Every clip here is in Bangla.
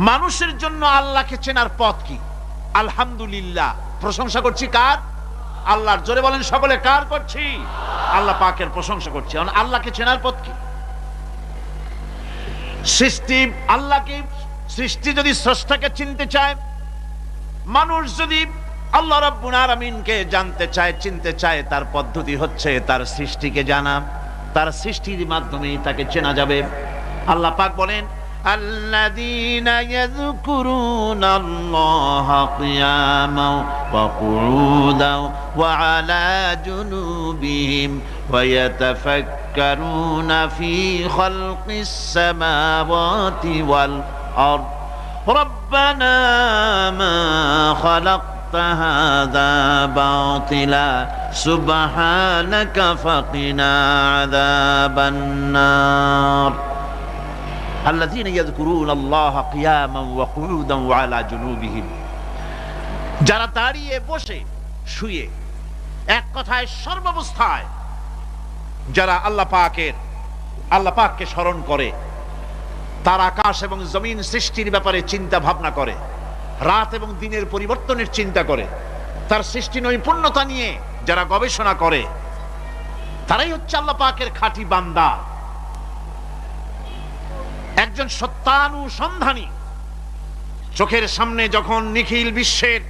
মানুষের জন্য আল্লাহকে চেনার পথ কি? আলহামদুলিল্লাহ, প্রশংসা করছি কার? আল্লাহর। জোরে বলেন সকলে, কার করছি? আল্লাহ পাকের প্রশংসা করছি। আল্লাহকে চেনার পথ কি? সৃষ্টি আল্লাহকে, সৃষ্টি যদি স্রষ্টাকে চিনতে চায়, মানুষ যদি আল্লাহ রাব্বুল আলামিনকে জানতে চায়, চিনতে চায়, তার পদ্ধতি হচ্ছে তার সৃষ্টিকে জানা। তার সৃষ্টির মাধ্যমেই তাকে চেনা যাবে। আল্লাহ পাক বলেন, আল্লাযীনা ইয়াযকুরুনাল্লাহা কিয়ামান ওয়া কুউদান ওয়া আলা জুনুবিহিম ওয়া ইয়াতাফাক্কারুনা ফী খালকিস সামাওয়াতি ওয়াল আরদ রব্বানা মা খালাকতা হাযা বাতিলা সুবহানাকা ফাকিনা আযাবান নার। আল্লাযীনা ইয়াযকুরুনাল্লাহা কিয়ামান ওয়া কুউদান ওয়া আলা জুনুবিহিম, যারা দাঁড়িয়ে, বসে, শুয়ে, এক কথায় সর্বাবস্থায় যারা আল্লাহ পাককে স্মরণ করে, তার আকাশ এবং জমিন সৃষ্টির ব্যাপারে চিন্তা ভাবনা করে, রাত এবং দিনের পরিবর্তনের চিন্তা করে, তার সৃষ্টি নৈপুণ্যতা নিয়ে যারা গবেষণা করে, তারাই হচ্ছে আল্লাহ পাকের খাঁটি বান্দা। একজন সত্যানুসন্ধানী, চোখের সামনে যখন নিখিল বিশ্বের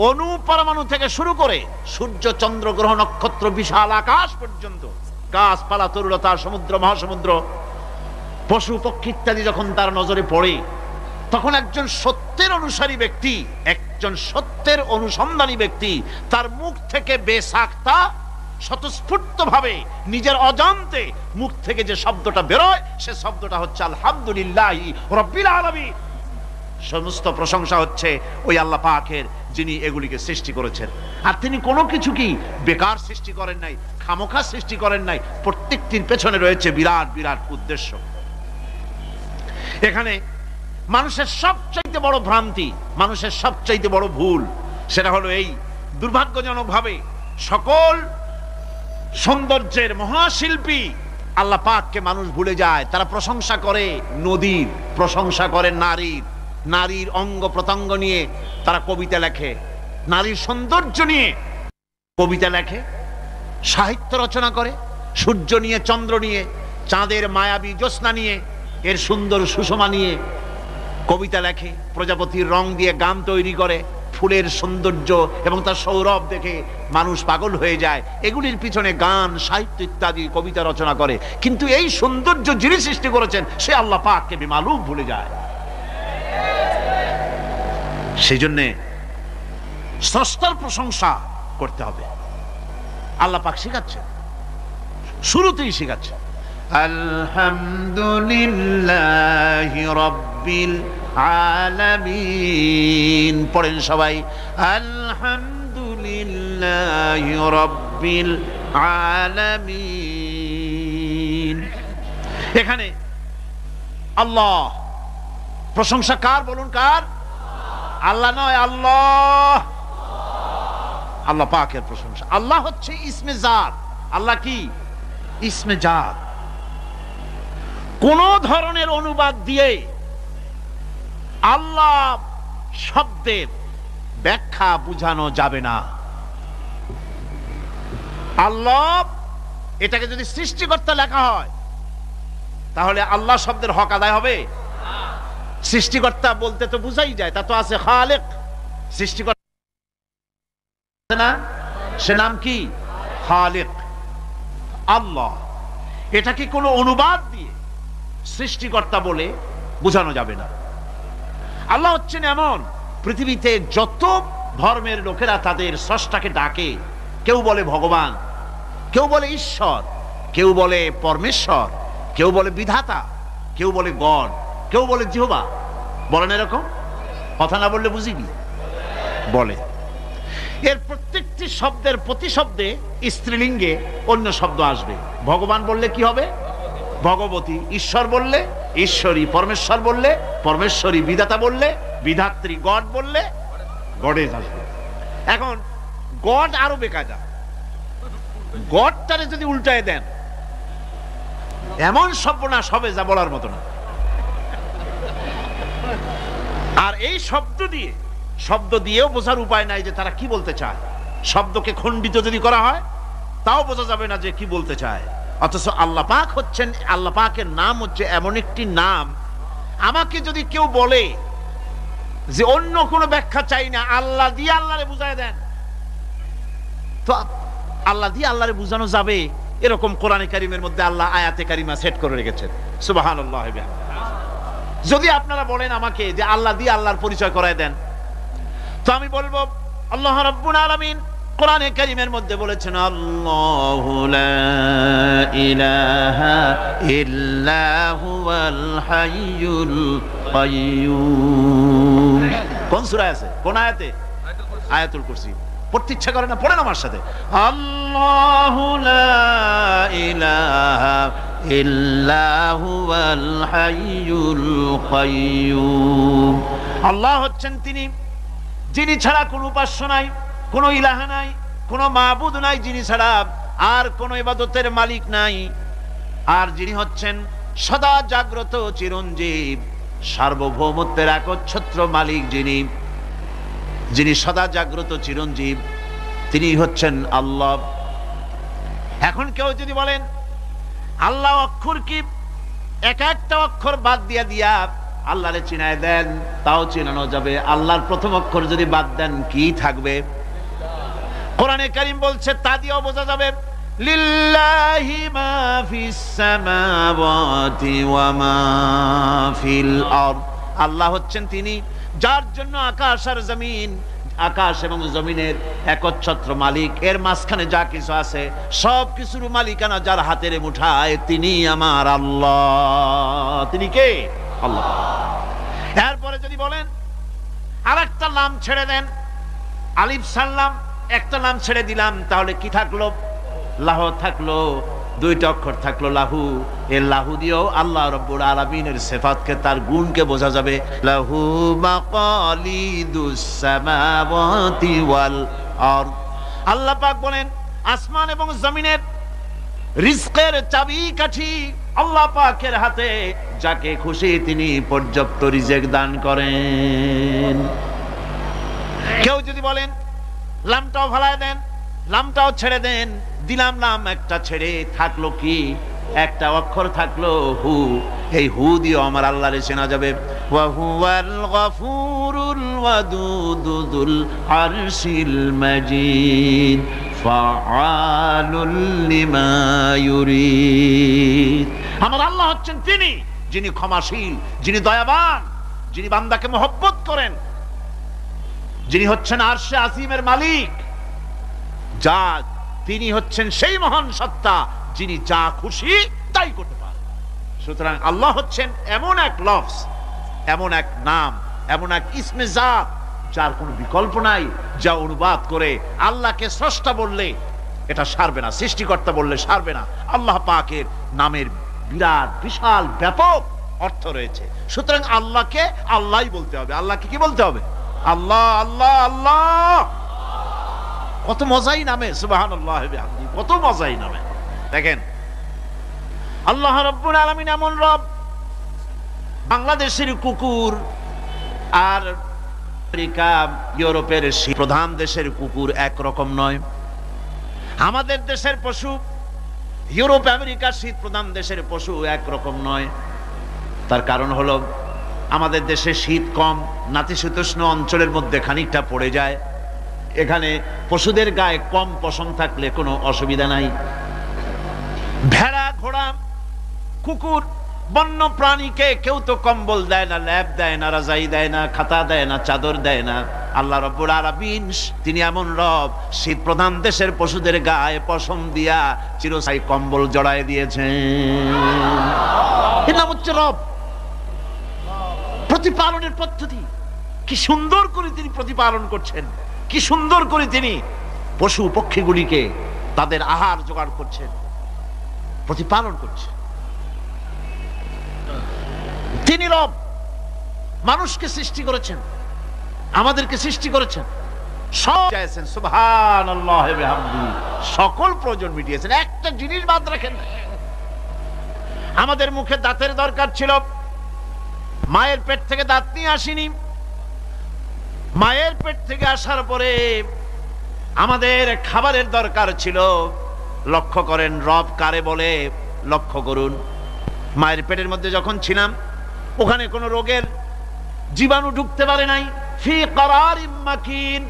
অনুপরমাণু থেকে শুরু করে সূর্য, চন্দ্র, গ্রহ, নক্ষত্র, বিশাল আকাশ পর্যন্ত, গাছপালা, তরুলতা, সমুদ্র, মহাসমুদ্র, পশু পক্ষী ইত্যাদি যখন তার নজরে পড়ে, তখন একজন সত্যের অনুসারী ব্যক্তি, একজন সত্যের অনুসন্ধানী ব্যক্তি, তার মুখ থেকে বেসাক্তা স্বতঃস্ফূর্ত ভাবে নিজের অজান্তে মুখ থেকে যে শব্দটা বেরোয়, সে শব্দটা হচ্ছে আলহামদুলিল্লাহি রাব্বিল আলামিন। সমস্ত প্রশংসা হচ্ছে ওই আল্লাহ পাকের, যিনি এগুলিকে সৃষ্টি করেছেন। আর তিনি কোনো কিছু কি বেকার সৃষ্টি করেন নাই, খামোখা সৃষ্টি করেন নাই। প্রত্যেকটির পেছনে রয়েছে বিরাট বিরাট উদ্দেশ্য। এখানে মানুষের সবচাইতে বড় ভ্রান্তি, মানুষের সবচাইতে বড় ভুল, সেটা হলো এই, দুর্ভাগ্যজনক ভাবে সকল সৌন্দর্যের মহাশিল্পী আল্লাহ পাককে মানুষ ভুলে যায়। তারা প্রশংসা করে নদীর, প্রশংসা করে নারীর, নারীর অঙ্গ প্রত্যঙ্গ নিয়ে তারা কবিতা লেখে, নারীর সৌন্দর্য নিয়ে কবিতা লেখে, সাহিত্য রচনা করে, সূর্য নিয়ে, চন্দ্র নিয়ে, চাঁদের মায়াবী জ্যোৎস্না নিয়ে, এর সুন্দর সুষমা নিয়ে কবিতা লেখে, প্রজাপতির রং দিয়ে গান তৈরি করে, ফুলের সৌন্দর্য এবং তার সৌরভ দেখে মানুষ পাগল হয়ে যায়। এগুলির পিছনে গান, সাহিত্য ইত্যাদি কবিতা রচনা করে। কিন্তু এই সৌন্দর্য যিনি সৃষ্টি করেছেন, সে আল্লাহ পাককে বেমালুম ভুলে যায়। সেই জন্যে স্রষ্টার প্রশংসা করতে হবে। আল্লাহ পাক শিখাচ্ছেন, শুরুতেই শিখাচ্ছে, আলহামদুলিল্লাহি রাব্বিল আলামিন। পড়েন সবাই, আলহামদুলিল্লাহি রাব্বিল আলামিন। এখানে আল্লাহ প্রশংসা কার? বলুন কার? আল্লাহ নয়, আল্লাহ, আল্লাহ পাকের প্রশংসা। আল্লাহ হচ্ছে ইসমে জাত। আল্লাহ কি? ইসমে জাত। কোন ধরনের অনুবাদ দিয়ে আল্লাহ শব্দের ব্যাখ্যা বুঝানো যাবে না। আল্লাহ এটাকে যদি সৃষ্টিকর্তা লেখা হয়, তাহলে আল্লাহ শব্দের হক আদায় হবে? সৃষ্টিকর্তা বলতে তো বুঝাই যায়, তা তো আছে খালেক, সৃষ্টিকর্তা না, সে নাম কি? খালেক। আল্লাহ এটাকে কোনো অনুবাদ দিয়ে সৃষ্টিকর্তা বলে বোঝানো যাবে না। আল্লাহ হচ্ছেন এমন, পৃথিবীতে যত ধর্মের লোকেরা তাদের স্রষ্টাকে ডাকে, কেউ বলে ভগবান, কেউ বলে ঈশ্বর, কেউ বলে পরমেশ্বর, কেউ বলে বিধাতা, কেউ বলে গড, কেউ বলে জিহোবা। বলেন এরকম? কথা না বললে বুঝিনি, বলে। এর প্রত্যেকটি শব্দের প্রতিশব্দে স্ত্রীলিঙ্গে অন্য শব্দ আসবে। ভগবান বললে কি হবে? ভগবতী। ঈশ্বর বললে ঈশ্বরী। পরমেশ্বর বললে পরমেশ্বরী। বিধাতা বললে বিধাত্রী। গড বললে গডেজ আসবে। এখন গড আরো বেকায়দা। গডটারে যদি উল্টায় দেন, এমন সর্বনাশ হবে যা বলার মতো না। এই শব্দ দিয়েও বোঝার উপায় নাই যে তারা কি বলতে চায়। শব্দকে খণ্ডিত যদি করা হয় তাও বোঝা যাবে না যে কি বলতে চায়। অথচ আল্লাহ পাক হচ্ছেন, আল্লাহ পাকের নাম হচ্ছে এমন একটি নাম, আমাকে যদি কেউ বলে যে অন্য কোনো ব্যাখ্যা চাই না, আল্লাহ দিয়ে আল্লাহরে বুঝায় দেন, তো আল্লাহ দিয়ে আল্লাহরে বুঝানো যাবে। এরকম কোরআনে কারিমের মধ্যে আল্লাহ আয়াতে কারিমা সেট করে রেখেছেন। সুবহানাল্লাহ। যদি আপনারা বলেন আমাকে যে আল্লাহ দিয়ে আল্লাহর পরিচয় করায় দেন, তো আমি বলবো আল্লাহ রাব্বুল আলামিন কোরআনে কারিমের মধ্যে বলেছেন, আল্লাহু লা ইলাহা ইল্লা হুয়াল হাইয়ুল কাইয়্যুম। কোন সূরায় আছে, কোন আয়াতে? আয়াতুল কুরসি। পড়তে ইচ্ছা করে না? পড়েন আমার সাথে, আল্লাহু লা ইলাহা ইল্লা হুয়াল হাইয়ুল কাইয়্যুম। আল্লাহ হচ্ছেন তিনি যিনি ছাড়া কোনো উপাস্য নাই, কোনো ইলাহা নাই, কোনো মাবুদ নাই, যিনি ছাড়া আর কোনো ইবাদতের মালিক নাই, আর যিনি হচ্ছেন সদা জাগ্রত চিরঞ্জীব, সার্বভৌমত্বের একচ্ছত্র মালিক, যিনি সদা জাগ্রত চিরঞ্জীব, তিনি হচ্ছেন আল্লাহ। এখন কেউ যদি বলেন আল্লাহ অক্ষর কি, এক একটা অক্ষর বাদ দিয়া আল্লাহরে চিনায় দেন, তাও চিনানো যাবে। আল্লাহর প্রথম অক্ষর যদি বাদ দেন কি থাকবে? কোরআনে কারীম বলছে তা দিয়েও বোঝা যাবে, লিল্লাহি মা ফিস সামাওয়াতি ওয়া মা ফিল আরদ। আল্লাহ হচ্ছেন তিনি যার জন্য আকাশ আর জমিন, আকাশ এবং জমিনের একচ্ছত্র মালিক। এর মাঝখানে যা কিছু আছে সব কিছুর মালিকানা যার হাতের মুঠায়, তিনি আমার আল্লাহ। তিনি কে? আল্লাহ। এরপরে যদি বলেন আর একটা নাম ছেড়ে দেন, আলিফ সাল্লাম একটা নাম ছেড়ে দিলাম, তাহলে কি থাকলো? লাহু থাকলো, দুইটা অক্ষর থাকলো লাহু। এই লাহু দিয়েও আল্লাহ রাব্বুল আলামিনের সিফাতকে, তার গুণকে বোঝা যাবে। লাহু মাকালিদুস সামাওয়াতি ওয়াল আরদ। আল্লাহ পাক বলেন আসমান এবং জমিনের রিজকের চাবিকাঠি আল্লাহ পাকের হাতে, যাকে খুশি তিনি পর্যাপ্ত রিজেক দান করেন। কেউ যদি বলেন লামটাও ভালায় দেন, লামটাও ছেড়ে দেন, দিলাম লাম একটা ছেড়ে, থাকলো কি? একটা অক্ষর থাকলো হু। এই হু দিয়ে আমার আল্লাহরে চেনা যাবে। ওয়া হুয়াল গফুরুল ওয়াদুদুল আরশিল মাজিদ ফাআলুল লিমা ইউরিদ। আমার আল্লাহ হচ্ছেন তিনি যিনি ক্ষমাশীল, যিনি দয়াবান, যিনি বান্দাকে মহব্বত করেন, যিনি হচ্ছেন আরশে আজিমের মালিক, যা তিনি হচ্ছেন সেই মহান সত্তা যিনি যা খুশি তাই করতে পারেন। সুতরাং আল্লাহ হচ্ছেন এমন এক লফজ, এমন এক নাম, এমন এক ইসমে জাত যার কোনো বিকল্প নাই, যা অনুবাদ করে আল্লাহকে স্রষ্টা বললে এটা সারবে না, সৃষ্টিকর্তা বললে সারবে না। আল্লাহ পাকের নামের বিরাট বিশাল ব্যাপক অর্থ রয়েছে। সুতরাং আল্লাহকে আল্লাহই বলতে হবে। আল্লাহকে কি বলতে হবে? আল্লাহ আল্লাহ আল্লাহ। কত মজাই নামে, সুবহানাল্লাহ বিহামদিহি, কত মজাই নামে। দেখেন আল্লাহ রাব্বুল আলামিন এমন রব, বাংলাদেশের কুকুর আর আমেরিকা ইউরোপের প্রধান দেশের কুকুর একরকম নয়। আমাদের দেশের পশু ইউরোপ আমেরিকা শীত প্রধান দেশের পশু একরকম নয়। তার কারণ হলো আমাদের দেশে শীত কম, নাতিশীতোষ্ণ অঞ্চলের মধ্যে খানিকটা পড়ে যায়। এখানে পশুদের গায়ে কম পশম থাকলে কোনো অসুবিধা নাই। ভেড়া, ঘোড়া, কুকুর, বন্য প্রাণীকে কেউ তো কম্বল দেয় না, ল্যাপ দেয় না, রাজাই দেয় না, খাতা দেয় না, চাদর দেয় না। আল্লাহ রাব্বুল আলামিন তিনি এমন রব, শীত প্রধান দেশের পশুদের গায়ে পশম দিয়া চিরস্থায়ী কম্বল জড়ায় দিয়েছেন। এর নাম হচ্ছে রব। প্রতিপালনের পদ্ধতি কি সুন্দর করে তিনি প্রতিপালন করছেন, কি সুন্দর করে তিনি পশু পক্ষীগুলিকে তাদের আহার জোগাড় করছেন, প্রতিপালন করছেন। তিনি রব, মানুষকে সৃষ্টি করেছেন, আমাদেরকে সৃষ্টি করেছেন, সব চাইছেন। সুবহানাল্লাহ বিহামদিহি, সকল প্রয়োজন মিটিয়েছেন, একটা জিনিস বাদ রাখেন না। আমাদের মুখে দাঁতের দরকার ছিল, মায়ের পেট থেকে দাঁত নিয়ে আসিনি, মায়ের পেট থেকে আসার পরে আমাদের খাবারের দরকার ছিল। লক্ষ্য করেন রব কারে বলে, লক্ষ্য করুন। মায়ের পেটের মধ্যে যখন ছিলাম ওখানে কোনো রোগের জীবাণু ঢুকতে পারে নাই। ফি করারিম মাকিন,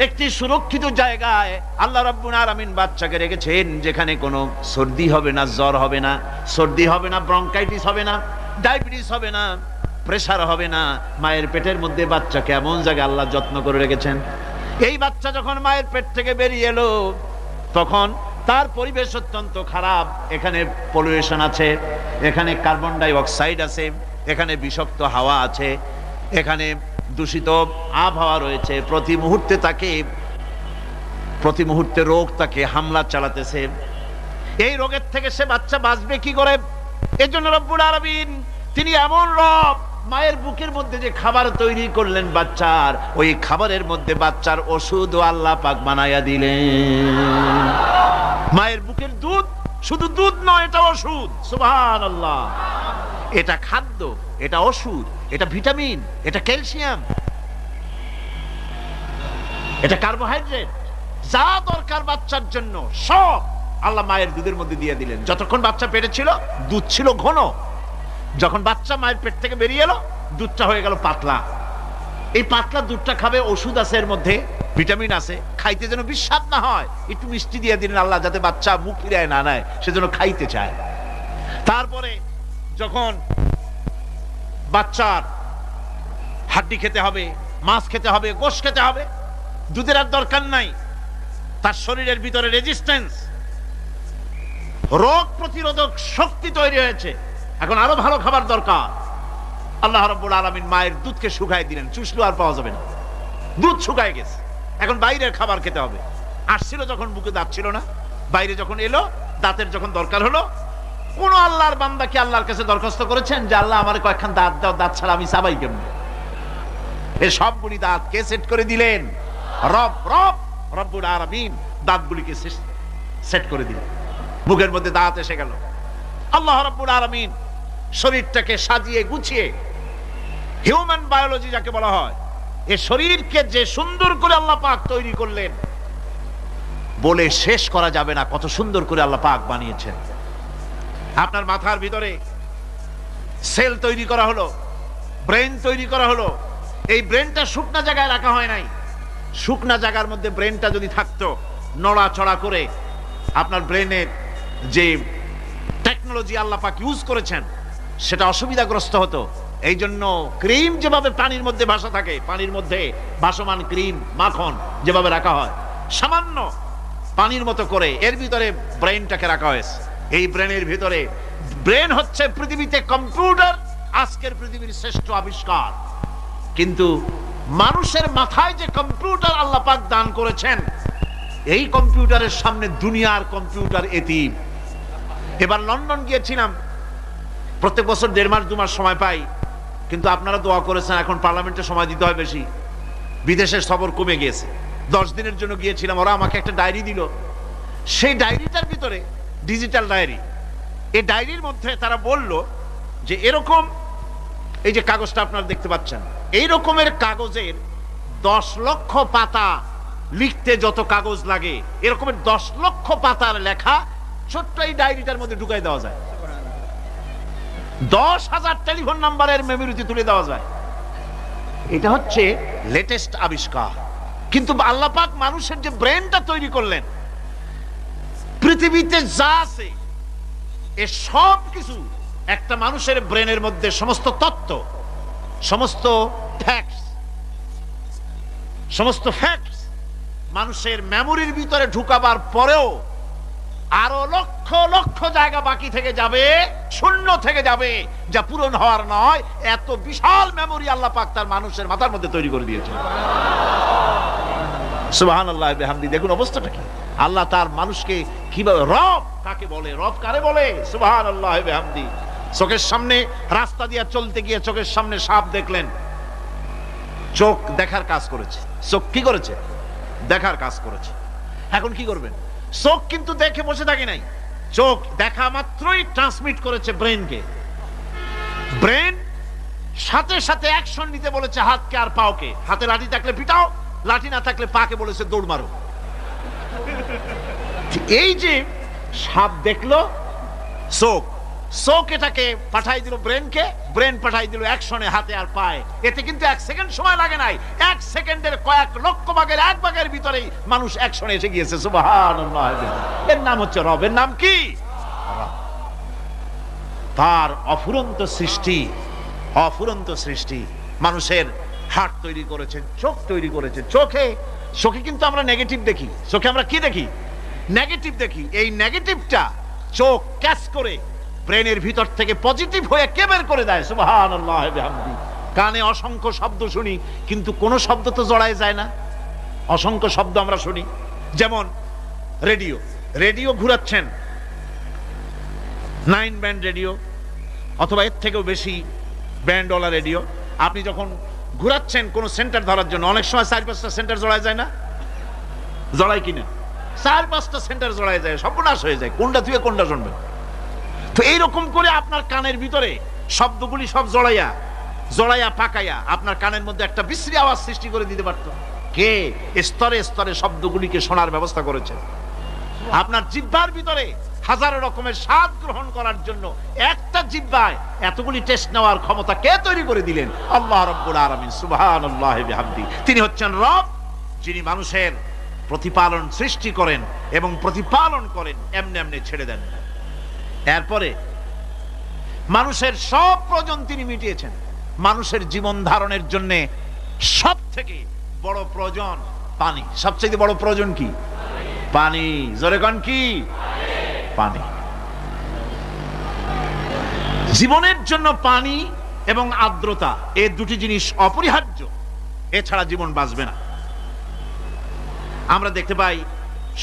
একটি সুরক্ষিত জায়গায় আল্লাহ রাব্বুল আলামিন বাচ্চাকে রেখেছেন, যেখানে কোনো সর্দি হবে না, জ্বর হবে না, সর্দি হবে না, ব্রঙ্কাইটিস হবে না, ডায়াবেটিস হবে না, প্রেসার হবে না। মায়ের পেটের মধ্যে বাচ্চাকে এমন জায়গায় আল্লাহ যত্ন করে রেখেছেন। এই বাচ্চা যখন মায়ের পেট থেকে বেরিয়ে এলো তখন তার পরিবেশ অত্যন্ত খারাপ। এখানে পলিউশন আছে, এখানে কার্বন ডাই অক্সাইড আছে, এখানে বিষাক্ত হাওয়া আছে, এখানে দূষিত আবহাওয়া রয়েছে। প্রতি মুহূর্তে রোগ তাকে হামলা চালাতেছে। এই রোগের থেকে সে বাচ্চা বাঁচবে কি করে? এজন্য রব্বুল আলামিন তিনি এমন রব, মায়ের বুকের মধ্যে যে খাবার তৈরি করলেন বাচ্চার, ওই খাবারের মধ্যে বাচ্চার ওষুধও আল্লাহ পাক বানায়া দিলেন। মায়ের বুকের দুধ শুধু দুধ নয়, এটা ওষুধ। সুবহানাল্লাহ। এটা খাদ্য, এটা ওষুধ, এটা ভিটামিন, এটা ক্যালসিয়াম, এটা কার্বোহাইড্রেট, যা দরকার বাচ্চার জন্য সব আল্লাহ মায়ের দুধের মধ্যে দিয়ে দিলেন। যতক্ষণ বাচ্চা পেটে ছিল দুধ ছিল ঘন, যখন বাচ্চা মায়ের পেট থেকে বেরিয়ে এলো দুধটা হয়ে গেল পাতলা। এই পাতলা দুধটা খাবে, ওষুধ আছে এর মধ্যে, ভিটামিন আছে, খাইতে যেন বিস্বাদ না হয় একটু মিষ্টি দিয়ে দিলেন আল্লাহ, যাতে বাচ্চা মুখ ফিরায় না নেয়, সেজন্য খাইতে চায়। তারপরে যখন বাচ্চার হাড্ডি খেতে হবে, মাছ খেতে হবে, গোশত খেতে হবে, দুধের আর দরকার নাই। তার শরীরের ভিতরে রেজিস্ট্যান্স, রোগ প্রতিরোধক শক্তি তৈরি হয়েছে। এখন আরো ভালো খাবার দরকার। আল্লাহ রাব্বুল আলামিন মায়ের দুধকে শুকায় দিলেন, চুষলো আর পাওয়া যাবে না, দুধ শুকায় গেছে। এখন বাইরের খাবার খেতে হবে। আসছিল যখন বুকে দাঁত ছিল না, বাইরে যখন এলো দাঁতের যখন দরকার হলো, কোন আল্লাহর বান্দা কি আল্লাহর কাছে দরখাস্ত করেছেন যে আল্লাহ আমার কয়েকখান দাঁত দাও, দাঁত ছাড়া আমি চাবাই কেমনে? এই সবগুলি দাঁত কে সেট করে দিলেন? রব্বুল আলামিন দাঁতগুলিকে সেট করে দিলেন। মুখের মধ্যে দাঁত এসে গেল। আল্লাহ রাব্বুল আলামিন শরীরটাকে সাজিয়ে গুছিয়ে, হিউম্যান বায়োলজি যাকে বলা হয়, এই শরীরকে যে সুন্দর করে আল্লাহ পাক তৈরি করলেন বলে শেষ করা যাবে না। কত সুন্দর করে আল্লাহ পাক বানিয়েছেন। আপনার মাথার ভিতরে সেল তৈরি করা হলো, ব্রেন তৈরি করা হলো। এই ব্রেনটা শুকনা জায়গায় রাখা হয় নাই। শুকনা জায়গার মধ্যে ব্রেনটা যদি থাকতো, নড়াচড়া করে আপনার ব্রেনের যে টেকনোলজি আল্লাহ পাক ইউজ করেছেন সেটা অসুবিধাগ্রস্ত হতো। এই জন্য ক্রিম যেভাবে পানির মধ্যে ভাসা থাকে, পানির মধ্যে ভাসমান ক্রিম, মাখন যেভাবে রাখা হয়, সামান্য পানির মতো করে এর ভিতরে ব্রেনটাকে রাখা হয়েছে। এই ব্রেনের ভিতরে, ব্রেন হচ্ছে পৃথিবীতে কম্পিউটার, আজকের পৃথিবীর শ্রেষ্ঠ আবিষ্কার। কিন্তু মানুষের মাথায় যে কম্পিউটার আল্লাহ পাক দান করেছেন, এই কম্পিউটারের সামনে দুনিয়ার কম্পিউটার এতিম। এবার লন্ডন গিয়েছিলাম, প্রত্যেক বছর 1.5 মাস 2 মাস সময় পাই, কিন্তু আপনারা দোয়া করেছেন এখন পার্লামেন্টে সময় দিতে হয় বেশি। বিদেশের সফর কমে গিয়েছে। 10 দিনের জন্য গিয়েছিলাম। ওরা আমাকে একটা ডায়েরি দিল। সেই ডায়েরিটার ভিতরে ডিজিটাল ডায়েরি, এই ডায়েরির মধ্যে তারা বলল যে এরকম, এই যে কাগজটা আপনারা দেখতে পাচ্ছেন, এই রকমের কাগজের 10 লক্ষ পাতা লিখতে যত কাগজ লাগে, এরকমের 10 লক্ষ পাতার লেখা ছোট্ট এই ডায়েরিটার মধ্যে ঢুকাই দেওয়া যায়। 10,000 টেলিফোন নাম্বারের মেমোরিতে তুলে দেওয়া যায়। এটা হচ্ছে লেটেস্ট আবিষ্কার। কিন্তু আল্লাহ পাক মানুষের যে ব্রেনটা তৈরি করলেন, পৃথিবীতে যা আছে এ সব কিছু একটা মানুষের ব্রেনের মধ্যে, সমস্ত তথ্য, সমস্ত ফ্যাক্টস মানুষের মেমোরির ভিতরে ঢুকাবার পরেও আরো লক্ষ লক্ষ জায়গা বাকি থেকে যাবে, শূন্য থেকে যাবে, যা পূরণ হওয়ার নয়। এত বিশাল মেমোরি আল্লাহ পাক তার মানুষের মাথার মধ্যে তৈরি করে দিয়েছেন। সুবহানাল্লাহ বিহামদি। দেখুন অবস্থাটা কি। আল্লাহ তার মানুষকে কিভাবে, রব কাকে বলে, রব কারে বলে, সুবহানাল্লাহ বিহামদি। চোখের সামনে রাস্তা দিয়ে চলতে গিয়ে চোখের সামনে সাপ দেখলেন, চোখ দেখার কাজ করেছে। চোখ কি করেছে? দেখার কাজ করেছে। এখন কি করবেন? চোখ কিন্তু দেখে বসে থাকে নাই, চোখ দেখা মাত্রই ট্রান্সমিট করেছে ব্রেনকে। ব্রেন সাথে সাথে অ্যাকশন নিতে বলেছে হাতকে আর পাওকে। হাতে লাঠি থাকলে পিটাও, লাঠি না থাকলে পাকে বলেছে দৌড় মারো। এই যে সাপ দেখলো, চোখ এটাকে পাঠাই দিল ব্রেনকে, ব্রেন পাঠাই দিল অ্যাকশনে হাতে আর পায়ে। এতে কিন্তু 1 সেকেন্ড সময় লাগে নাই, 1 সেকেন্ডের কয়েক লক্ষ ভাগের 1 ভাগের ভিতরেই মানুষ অ্যাকশনে এসে গিয়েছে। সুবহানাল্লাহ। এর নাম হচ্ছে রব। এর নাম কি? তার অফুরন্ত সৃষ্টি, অফুরন্ত সৃষ্টি। মানুষের হার্ট তৈরি করেছেন, চোখ তৈরি করেছেন। চোখে কিন্তু আমরা নেগেটিভ দেখি। চোখে আমরা কি দেখি? নেগেটিভ দেখি। এই নেগেটিভটা চোখ ক্যাচ করে ব্রেনের ভিতর থেকে পজিটিভ হয়ে কে বের করে দেয়? সুবহানাল্লাহ বিহামদি। কানে অসংখ্য শব্দ শুনি, কিন্তু কোনো শব্দ তো জড়ায় যায় না। অসংখ্য শব্দ আমরা শুনি। যেমন রেডিও ঘুরাচ্ছেন, 9 ব্যান্ড রেডিও অথবা এর থেকেও বেশি ব্যান্ডওয়ালা রেডিও। আপনি যখন ঘুরাচ্ছেন কোন সেন্টার ধরার জন্য, অনেক সময় 4-5টা সেন্টার জড়ায় যায় না? জড়ায় কিনা? 4-5টা সেন্টার জড়ায় যায়, সর্বনাশ হয়ে যায়। কোনটা থেকে কোনটা শুনবে? তো এইরকম করে আপনার কানের ভিতরে শব্দগুলি সব জড়াইয়া পাকাইয়া আপনার কানের মধ্যে একটা বিশ্রী আওয়াজ সৃষ্টি করে দিতে পারতো। কে? স্তরে স্তরে শব্দগুলিকে শোনার ব্যবস্থা করেছে। আপনার জিহ্বার ভিতরে হাজারো রকমের স্বাদ গ্রহণ করার জন্য একটা জিহ্বায় এতগুলি টেস্ট নেওয়ার ক্ষমতা কে তৈরি করে দিলেন? আল্লাহ রাব্বুল আলামিন। সুবহানাল্লাহি বিহামদি। তিনি হচ্ছেন রব, যিনি মানুষের প্রতিপালন সৃষ্টি করেন এবং প্রতিপালন করেন, এমনি এমনি ছেড়ে দেন। এরপরে মানুষের সব প্রয়োজন তিনি মিটিয়েছেন। মানুষের জীবন ধারণের জন্য সব থেকে বড় প্রয়োজন পানি। সবচেয়ে বড় প্রয়োজন কি? পানি। জোরে কোন কি? পানি। জীবনের জন্য পানি এবং আর্দ্রতা, এই দুটি জিনিস অপরিহার্য। এছাড়া জীবন বাঁচবে না। আমরা দেখতে পাই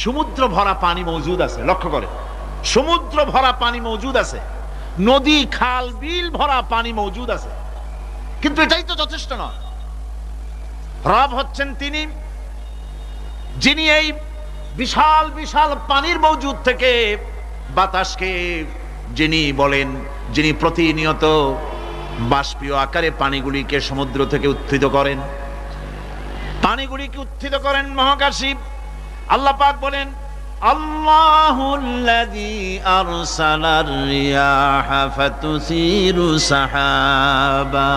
সমুদ্র ভরা পানি মজুদ আছে। লক্ষ্য করে, সমুদ্র ভরা পানি মজুদ আছে, নদী খাল বিল ভরা পানি মজুদ আছে, কিন্তু এটাই তো যথেষ্ট নয়। রব হচ্ছেন তিনি, যিনি এই বিশাল বিশাল পানির মজুদ থেকে বাতাসকে যিনি বলেন, যিনি প্রতিনিয়ত বাষ্পীয় আকারে পানিগুলিকে সমুদ্র থেকে উত্থিত করেন, পানিগুলিকে উত্থিত করেন মহাকাশে। আল্লাহ পাক বলেন, আল্লাহুল্লাযী আরসালার রিয়াহা ফাতুসিরু সাহাবা।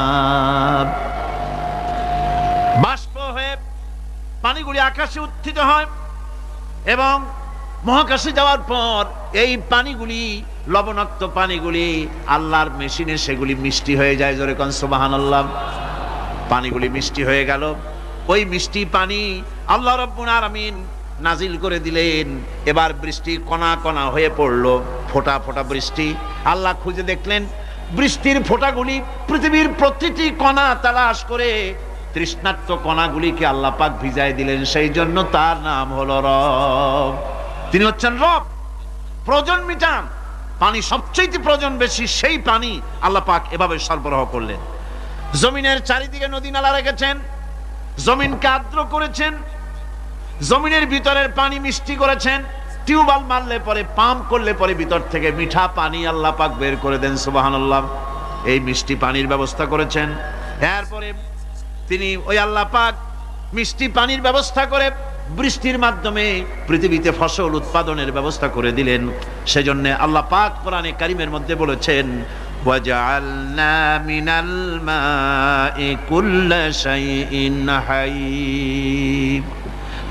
বাষ্প হয়ে পানিগুলি আকাশে উত্থিত হয় এবং মহাকাশে যাওয়ার পর এই পানিগুলি, লবণাক্ত পানিগুলি আল্লাহর মেশিনে সেগুলি মিষ্টি হয়ে যায়। জোরে কোন সুবহানাল্লাহ। পানিগুলি মিষ্টি হয়ে গেল। ওই মিষ্টি পানি আল্লাহ রাব্বুল আলামিন নাজিল করে দিলেন। এবার বৃষ্টি কণা কণা হয়ে পড়লো, ফোঁটা ফোঁটা বৃষ্টি। আল্লাহ খুঁজে দেখলেন বৃষ্টির ফোঁটাগুলি পৃথিবীর প্রতিটি কণা তালাশ করে তৃষ্ণার্ত কণাগুলিকে আল্লাহ পাক ভিজায় দিলেন। সেই জন্য তার নাম হলো রব। তিনি হচ্ছেন রব, প্রয়োজন মিটান। পানি সবচেয়ে প্রয়োজন বেশি, সেই পানি আল্লাহ পাক এভাবে সরবরাহ করলেন। জমিনের চারিদিকে নদী নালা রেখেছেন, জমিনকে আর্দ্র করেছেন, জমিনের ভিতরের পানি মিষ্টি করেছেন। টিউবওয়েল মারলে পরে, পাম্প করলে পরে ভিতর থেকে মিঠা পানি আল্লাহ পাক বের করে দেন। সুবহানাল্লাহ। এই মিষ্টি পানির ব্যবস্থা করেছেন। এরপরে তিনি ওই আল্লাহ পাক মিষ্টি পানির ব্যবস্থা করে বৃষ্টির মাধ্যমে পৃথিবীতে ফসল উৎপাদনের ব্যবস্থা করে দিলেন। সেজন্য আল্লাহ পাক কোরআনে কারীমের মধ্যে বলেছেন, ওয়াজআলনা মিনাল মাই কুল্লা শাইইন হাই।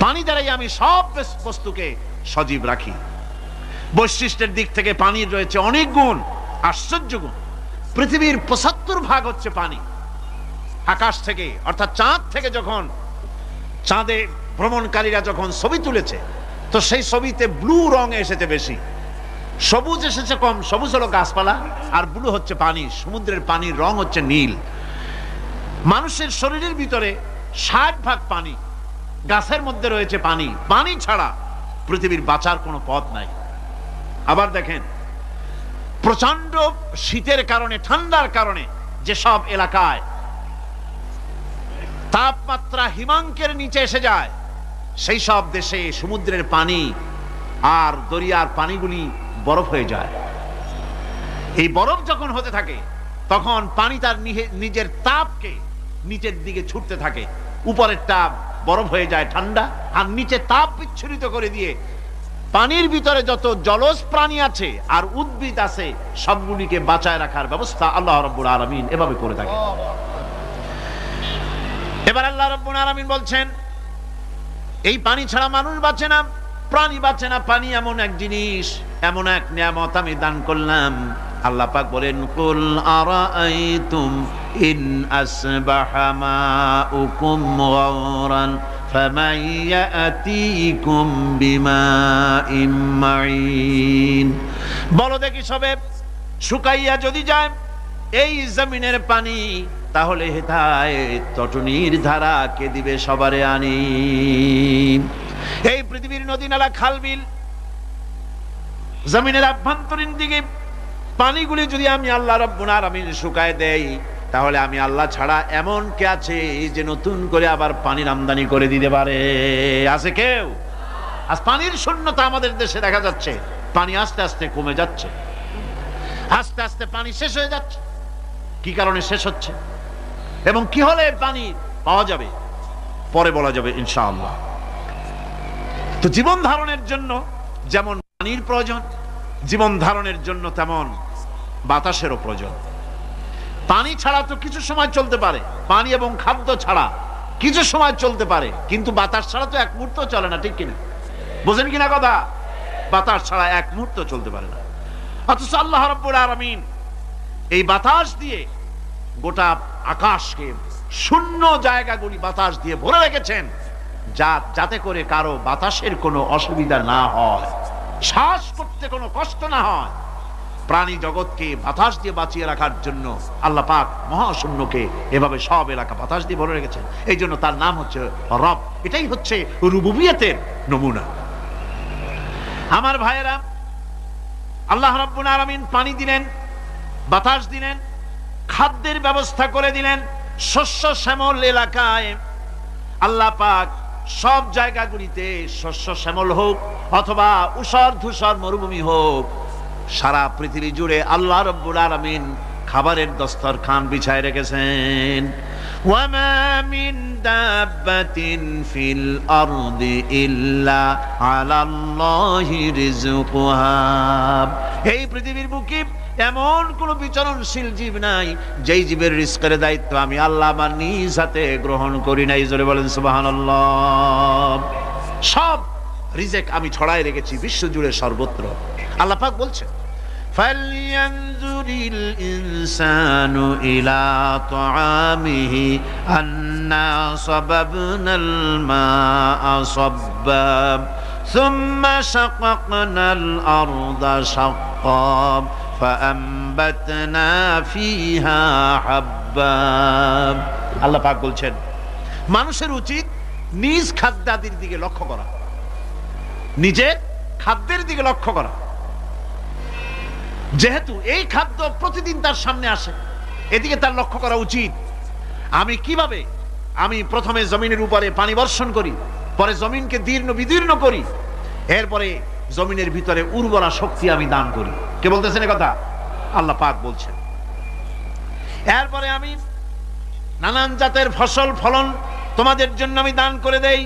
পানি দ্বারাই আমি সব বস্তুকে সজীব রাখি। বৈশিষ্ট্যের দিক থেকে পানির রয়েছে অনেক গুণ, আশ্চর্য গুণ। পৃথিবীর ৭৫% হচ্ছে পানি। আকাশ থেকে অর্থাৎ চাঁদ থেকে যখন চাঁদে ভ্রমণকারীরা যখন ছবি তুলেছে, তো সেই ছবিতে ব্লু রং এসেছে বেশি, সবুজ এসেছে কম। সবুজ হলো গাছপালা, আর ব্লু হচ্ছে পানি। সমুদ্রের পানির রং হচ্ছে নীল। মানুষের শরীরের ভিতরে ৬০% পানি, গাছের মধ্যে রয়েছে পানি। পানি ছাড়া পৃথিবীর বাঁচার কোনো পথ নাই। আবার দেখেন, প্রচন্ড শীতের কারণে, ঠান্ডার কারণে যেসব এলাকায় তাপমাত্রা হিমাঙ্কের নিচে এসে যায়, সেই সব দেশে সমুদ্রের পানি আর দরিয়ার পানিগুলি বরফ হয়ে যায়। এই বরফ যখন হতে থাকে, তখন পানি তার নিজের তাপকে নিচের দিকে ছুটতে থাকে। উপরের তাপ বরফ হয়ে যায় ঠান্ডা, আর নিচে তাপ বিচ্ছুরিত করে দিয়ে পানির ভিতরে যত জলজ প্রাণী আছে আর উদ্ভিদ আছে সবগুলিকে বাঁচায় রাখার ব্যবস্থা আল্লাহ রাব্বুল আলামিন এভাবে করে থাকে। এবার আল্লাহ রাব্বুল আলামিন বলছেন, এই পানি ছাড়া মানুষ বাঁচে না, প্রাণী বাঁচে না। পানি এমন এক জিনিস, এমন এক নিয়ামত আমি দান করলাম। আল্লাহ পাক বলেন, কুল আরাআইতুম ইন আসবাহা মাউকুম গাওরান ফামান ইয়াতিকুম বিমাইম মাইন। বলো দেখি সবে, শুকাইয়া যদি যায় এই জমিনের পানি, তাহলে হেথায় তটনির ধারা কে দিবে সবারে আনি। এই পৃথিবীর নদী নালা খাল বিল জমিনের আভ্যন্তরীণ দিকে পানিগুলি যদি আমি আল্লাহ রাব্বুল আলামিন শুকায় দেই, তাহলে আমি আল্লাহ ছাড়া এমন কে আছে যে নতুন করে আবার পানির আমদানি করে দিতে পারে? আছে কেউ? আজ পানির শূন্যতা আমাদের দেশে দেখা যাচ্ছে। পানি আস্তে আস্তে কমে যাচ্ছে, আস্তে আস্তে পানি শেষ হয়ে যাচ্ছে। কি কারণে শেষ হচ্ছে এবং কি হলে পানি পাওয়া যাবে পরে বলা যাবে ইনশাআল্লাহ। তো জীবন ধারণের জন্য যেমন পানির প্রয়োজন, জীবন ধারণের জন্য তেমন বাতাসেরও প্রয়োজন। পানি ছাড়া তো কিছু সময় চলতে পারে, পানি এবং খাদ্য ছাড়া কিছু সময় চলতে পারে, কিন্তু বাতাস ছাড়া তো এক মুহূর্ত চলে না, ঠিক কিনা? বুঝেন কিনা কথা? বাতাস ছাড়া এক মুহূর্ত চলতে পারে না। অথচ আল্লাহ রাব্বুল আলামিন এই বাতাস দিয়ে গোটা আকাশকে, শূন্য জায়গাগুলি বাতাস দিয়ে ভরে রেখেছেন, যাতে করে কারো বাতাসের কোনো অসুবিধা না হয়, শ্বাস করতে কোনো কষ্ট না হয়। প্রাণী জগৎকে বাতাস দিয়ে বাঁচিয়ে রাখার জন্য আল্লাহ পাক মহাশূন্যকে এভাবে সব এলাকা বাতাস দিয়ে ভরে রেখেছেন। এই জন্য তার নাম হচ্ছে রব। এটাই হচ্ছে রুবুবিয়তের নমুনা। আমার ভাইয়েরা, আল্লাহ রাব্বুল আলামিন পানি দিলেন, বাতাস দিলেন, খাদ্যের ব্যবস্থা করে দিলেন। শস্য শ্যামল এলাকায় আল্লাহ পাক সব জায়গাগুলিতে শস্য শ্যামল হোক অথবা উষর ধূসর মরুভূমি হোক, সারা পৃথিবী জুড়ে আল্লাহ রাব্বুল আলামিন খাবারের দস্তরখান বিছায় রেখেছেন। ওয়ামা মিন দাব্বাতিন ফিল আরদি ইল্লা আলাল্লাহি রিজকুহা। এই পৃথিবীর বুকে এমন কোন বিচরণশীল জীব নাই যেই জীবের রিজকের দায়িত্ব আমি আল্লাহ আমার নিজ হাতে গ্রহণ করি নাই। জোরে বলেন সুবহানাল্লাহ। সব রিজেক আমি ছড়াই রেখেছি বিশ্ব জুড়ে সর্বত্র। আল্লাহ পাক বলছেন, ফালইয়ানজুরিল ইনসানু ইলা তাআমিহি আন্না সাবাবনাল মাআ সাব্বা সুম্মা শাকাকনাল আরদা শাক্কা ফাআমবাতনা ফিহা হাব্বা। আল্লাহ পাক বলছেন, মানুষের উচিত নিজ খাদ্যাদির দিকে লক্ষ্য করা, নিজের খাদ্যের দিকে লক্ষ্য করা। যেহেতু এই খাদ্য প্রতিদিন তার সামনে আসে, এদিকে তার লক্ষ্য করা উচিত। আমি কিভাবে, আমি প্রথমে জমিনের উপরে পানি বর্ষণ করি, পরে জমিনকে দীর্ণ বিদীর্ণ করি, এরপরে জমিনের ভিতরে উর্বরা শক্তি আমি দান করি। কে বলতেছেন এ কথা? আল্লাহ পাক বলছেন। এরপরে আমি নানান জাতের ফসল ফলন তোমাদের জন্য আমি দান করে দেই।